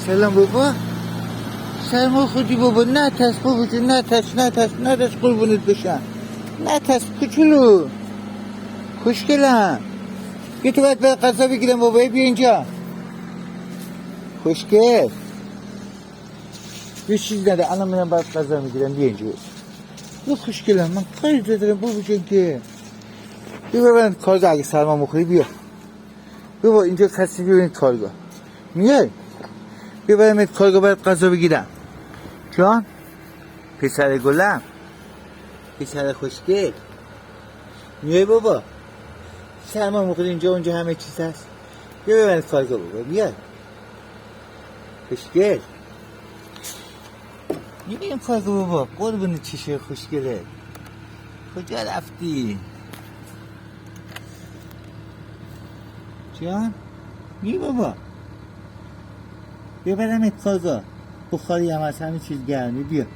سلام بابا. سلام خودی بابا. نه ترس بابا جون، نه ترس قربونت بشم. نه ترس کوچولو خوشگلم. بیا تو باید به غذا بگیرم بابا. بیا اینجا خوشگل. یه چیز نده الان میرم باید غذا میگیرم. بیا اینجا بیا خوشگلم. من کاری دارم بابا جون که بیا ببرم کارگاه. اگه سرما مخوری بیا بابا اینجا خستی. ببین کارگاه میای. بیا برم کارگاه باید غذا بگیرم. جان پسر گلم، پسر خوشگل. میای بابا. سرما مخوری اینجا اونجا همه چیز هست. بیا ببرم کارگاه بابا. بیا خوشگل. میبینیم کارگاه بابا. قربون چشه خوشگله. کجا رفتی جان؟ می بابا ببرم کارگاه. بخاری هم از همه چیز گرمی. بیا